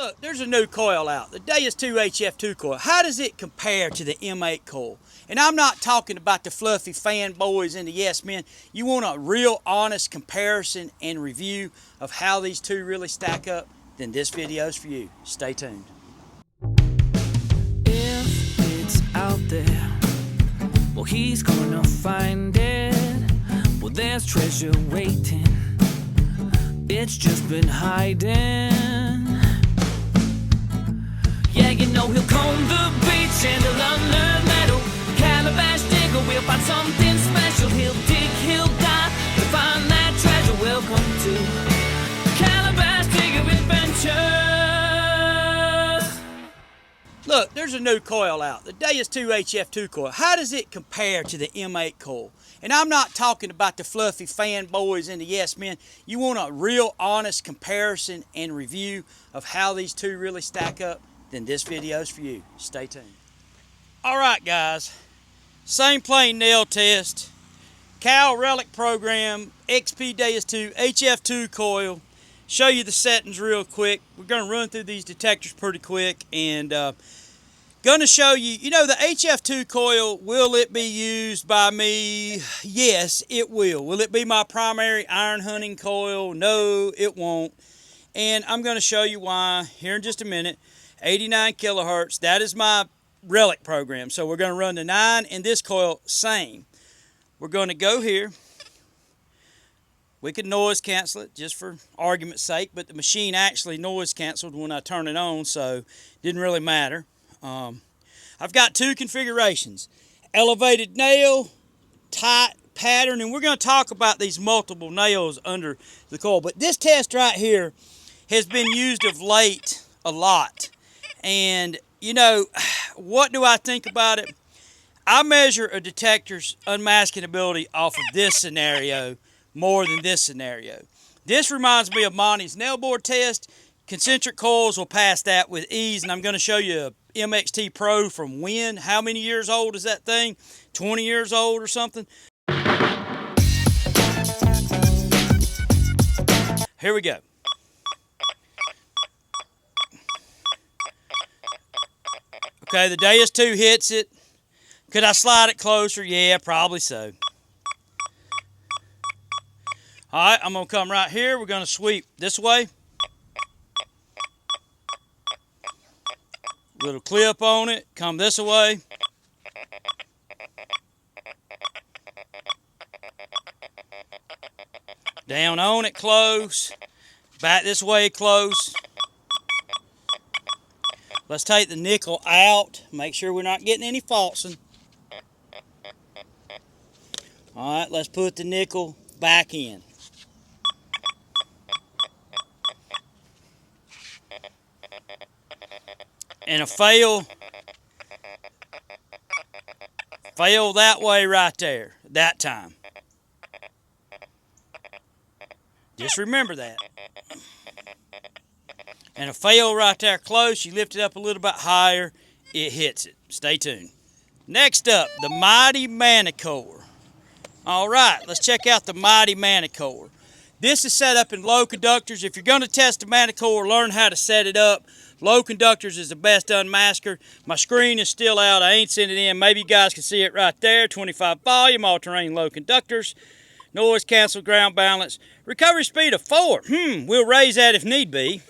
Look, there's a new coil out, the Deus 2 HF2 coil. How does it compare to the M8 coil? And I'm not talking about the fluffy fanboys and the yes men. You want a real honest comparison and review of how these two really stack up? Then this video is for you. Stay tuned. If it's out there, well, he's gonna find it. Well, there's treasure waiting. It's just been hiding. Yeah, you know he'll comb the beach and he'll unearth metal. Calabash digger will find something special. He'll dig, he'll dive to find that treasure. Welcome to Calabash Digger Adventures. Look, there's a new coil out, the Deus 2 HF2 coil. How does it compare to the M8 coil? And I'm not talking about the fluffy fanboys and the yes men. You want a real honest comparison and review of how these two really stack up? Then this video is for you. Stay tuned. All right, guys. Same plain nail test. Coil Relic Program, XP Deus 2, HF2 coil. Show you the settings real quick. We're going to run through these detectors pretty quick and going to show you, you know, the HF2 coil, will it be used by me? Yes, it will. Will it be my primary iron hunting coil? No, it won't. And I'm going to show you why here in just a minute. 89 kilohertz, that is my Relic program. So we're going to run the 9 and this coil, same. We're going to go here. We could noise cancel it just for argument's sake, but the machine actually noise canceled when I turn it on, so it didn't really matter. I've got two configurations, elevated nail, tight pattern, and we're going to talk about these multiple nails under the coil. But this test right here has been used of late a lot. And, you know, what do I think about it? I measure a detector's unmasking ability off of this scenario more than this scenario. This reminds me of Monty's nail board test. Concentric coils will pass that with ease, and I'm going to show you a MXT Pro from when. How many years old is that thing? 20 years old or something? Here we go. Okay, the Deus 2 hits it. Could I slide it closer? Yeah, probably so. All right, I'm going to come right here. We're going to sweep this way. Little clip on it. Come this way. Down on it close. Back this way close. Let's take the nickel out. Make sure we're not getting any falsing. All right, let's put the nickel back in. And a fail that way right there, that time. Just remember that. And a fail right there close, you lift it up a little bit higher, it hits it. Stay tuned. Next up, the Mighty Manicore. All right, let's check out the Mighty Manicore. This is set up in low conductors. If you're going to test a Manicore, learn how to set it up. Low conductors is the best unmasker. My screen is still out. I ain't sent it in. Maybe you guys can see it right there. 25 volume, all-terrain low conductors. Noise cancel, ground balance. Recovery speed of 4. We'll raise that if need be.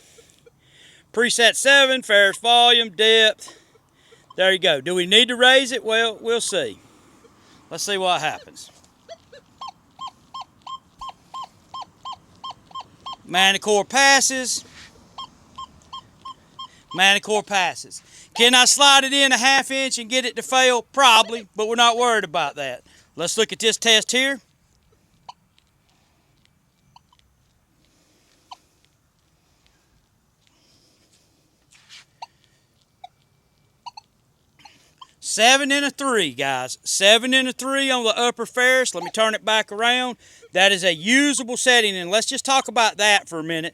Preset 7, ferrous volume, depth. There you go. Do we need to raise it? Well, we'll see. Let's see what happens. Manicore passes. Manicore passes. Can I slide it in a 1/2 inch and get it to fail? Probably, but we're not worried about that. Let's look at this test here. Seven and a 3, guys. 7 and a 3 on the upper ferrous. Let me turn it back around. That is a usable setting, and let's just talk about that for a minute,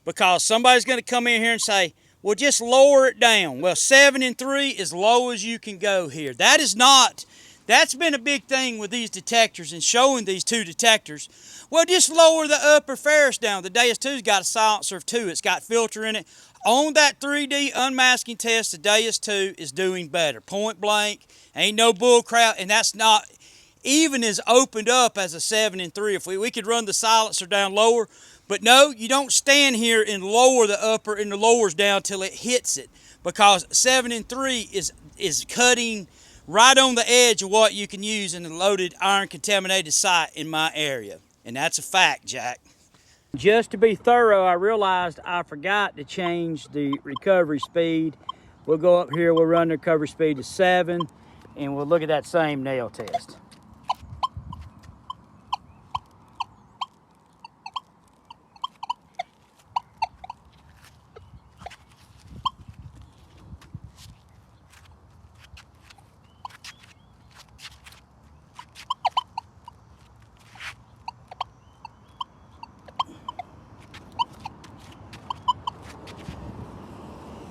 because somebody's going to come in here and say, well, just lower it down. Well, 7 and 3 is low as you can go here. That is not That's been a big thing with these detectors and showing these two detectors. Well, just lower the upper ferrous down. The Deus 2's got a silencer of 2. It's got filter in it. On that 3D unmasking test, the Deus 2 is doing better. Point blank, ain't no bull crap, and that's not even as opened up as a 7 and 3. If we could run the silencer down lower, but no, you don't stand here and lower the upper and the lowers down till it hits it, because 7 and 3 is cutting right on the edge of what you can use in a loaded iron contaminated site in my area. And that's a fact, Jack. Just to be thorough, I realized I forgot to change the recovery speed. We'll go up here, we'll run the recovery speed to 7, and we'll look at that same nail test.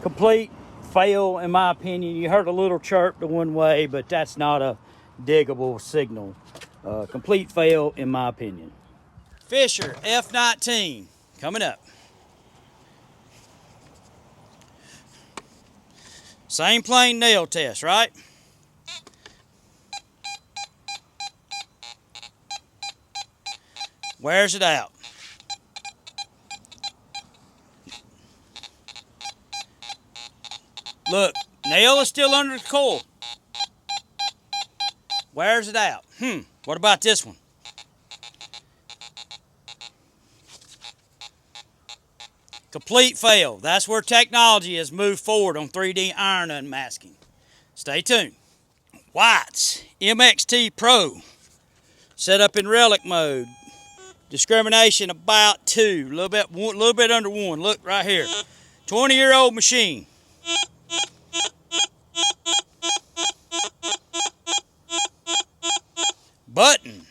Complete fail, in my opinion. You heard a little chirp the one way, but that's not a diggable signal. Complete fail, in my opinion. Fisher F19 coming up. Same plane nail test, right? Wears it out. Look, nail is still under the coil. Wears it out. What about this one? Complete fail. That's where technology has moved forward on 3D iron unmasking. Stay tuned. White's MXT Pro. Set up in relic mode. Discrimination about 2. A little bit under 1. Look right here. 20-year-old machine. Button.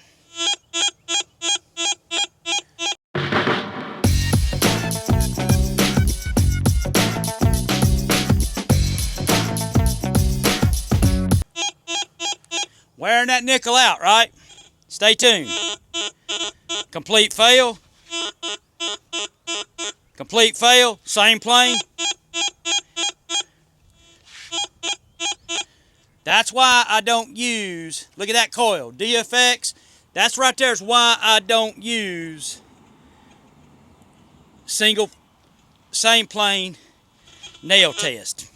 Wearing that nickel out, right? Stay tuned. Complete fail. Complete fail. Same plane. That's why I don't use, look at that coil, DFX. That's right there is why I don't use single, same plane nail test.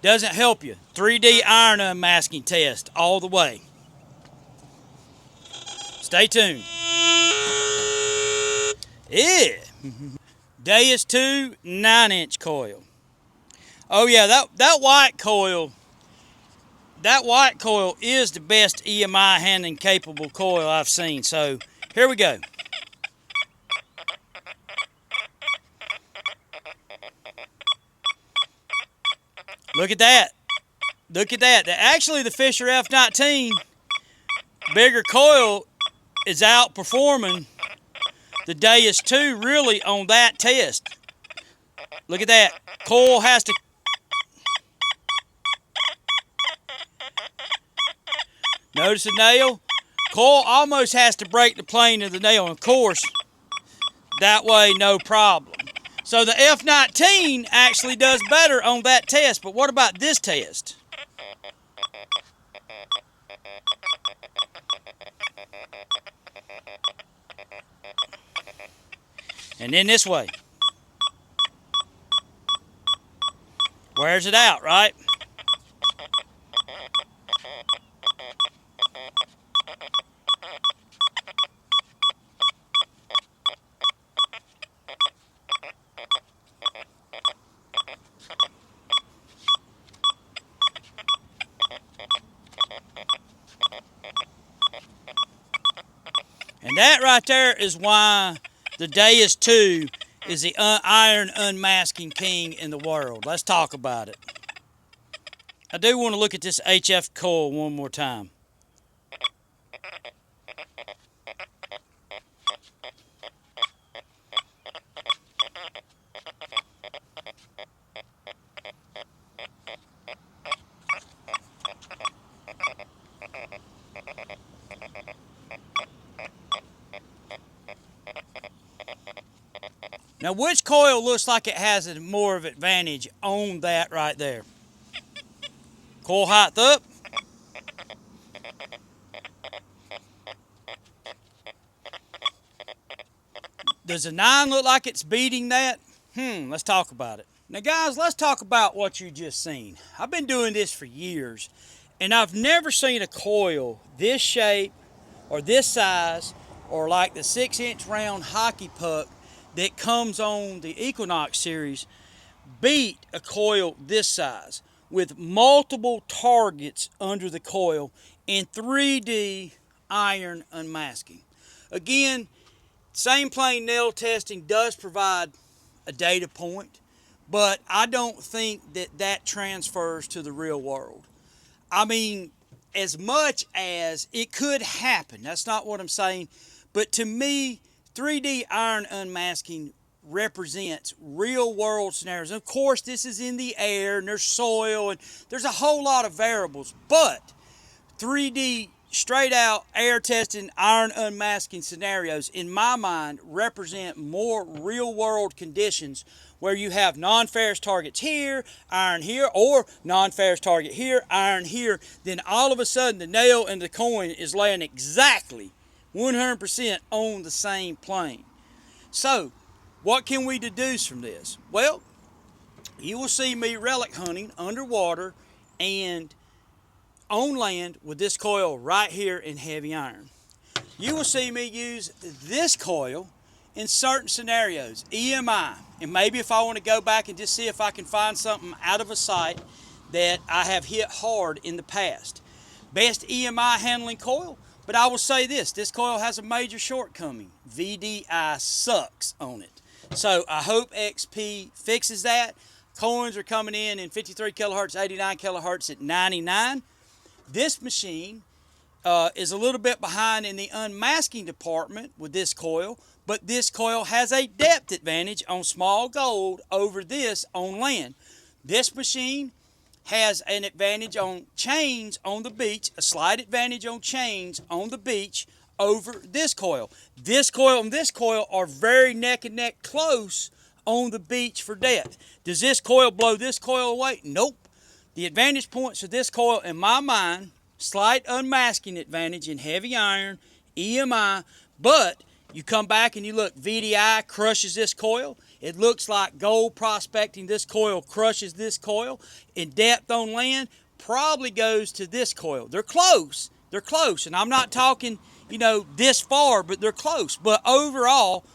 Doesn't help you. 3D iron unmasking test all the way. Stay tuned. Yeah. Deus 2 9-inch coil. Oh yeah, that white coil is the best EMI handling capable coil I've seen. So here we go. Look at that. Look at that. Actually, the Fisher F19 bigger coil is outperforming the Deus 2 really on that test. Look at that. Coil has to... Notice the nail? Coil almost has to break the plane of the nail. And of course, that way, no problem. So the F19 actually does better on that test. But what about this test? And then this way. Wears it out, right? And that right there is why the Deus 2 is the iron unmasking king in the world. Let's talk about it. I do want to look at this HF coil one more time. Now, which coil looks like it has a more of advantage on that right there? Coil height up. Does a 9 look like it's beating that? Let's talk about it. Now, guys, let's talk about what you just seen. I've been doing this for years, and I've never seen a coil this shape or this size or like the 6-inch round hockey puck that comes on the Equinox series beat a coil this size with multiple targets under the coil and 3D iron unmasking. Again, same plane nail testing does provide a data point, but I don't think that that transfers to the real world. I mean, as much as it could happen, that's not what I'm saying, but to me, 3D iron unmasking represents real world scenarios. Of course, this is in the air and there's soil and there's a whole lot of variables, but 3D straight out air testing iron unmasking scenarios in my mind represent more real world conditions where you have non-ferrous targets here, iron here, or non-ferrous target here, iron here. Then all of a sudden the nail and the coin is laying exactly 100% on the same plane. So what can we deduce from this? Well, you will see me relic hunting underwater and on land with this coil right here in heavy iron. You will see me use this coil in certain scenarios, EMI, and maybe if I want to go back and just see if I can find something out of a site that I have hit hard in the past. Best EMI handling coil, but I will say this coil has a major shortcoming. VDI sucks on it. So I hope XP fixes that. Coins are coming in 53 kilohertz, 89 kilohertz at 99. This machine is a little bit behind in the unmasking department with this coil, but this coil has a depth advantage on small gold over this on land. This machine has an advantage on chains on the beach, a slight advantage on chains on the beach over this coil. This coil and this coil are very neck and neck close on the beach for depth. Does this coil blow this coil away? Nope. The advantage points of this coil, in my mind, slight unmasking advantage in heavy iron, EMI, but you come back and you look, VDI crushes this coil. It looks like gold prospecting, this coil crushes this coil. In depth on land, probably goes to this coil. They're close. They're close. And I'm not talking, this far, but they're close. But overall,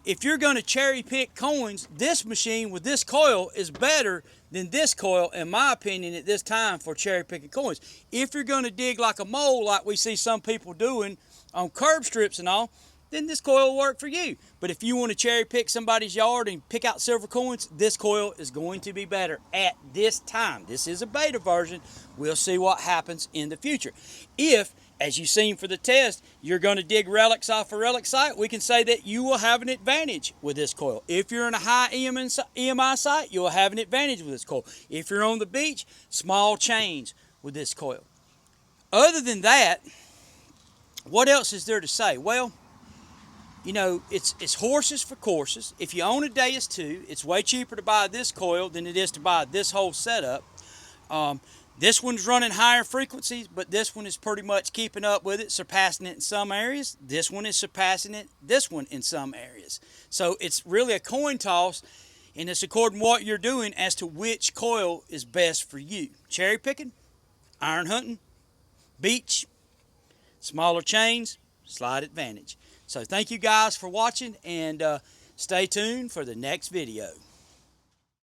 if you're going to cherry pick coins, this machine with this coil is better than this coil, in my opinion, at this time for cherry picking coins. If you're going to dig like a mole, like we see some people doing on curb strips and all, then this coil will work for you. But if you want to cherry pick somebody's yard and pick out silver coins, this coil is going to be better at this time. This is a beta version. We'll see what happens in the future. If, as you've seen for the test, you're going to dig relics off a relic site, we can say that you will have an advantage with this coil. If you're in a high EMI site, you'll have an advantage with this coil. If you're on the beach, small chains with this coil. Other than that, what else is there to say? Well, it's horses for courses. If you own a Deus 2, it's way cheaper to buy this coil than it is to buy this whole setup. This one's running higher frequencies, but this one is pretty much keeping up with it, surpassing it in some areas. This one is surpassing this one in some areas. So it's really a coin toss, and it's according to what you're doing as to which coil is best for you. Cherry picking, iron hunting, beach, smaller chains, slight advantage. So thank you guys for watching, and stay tuned for the next video.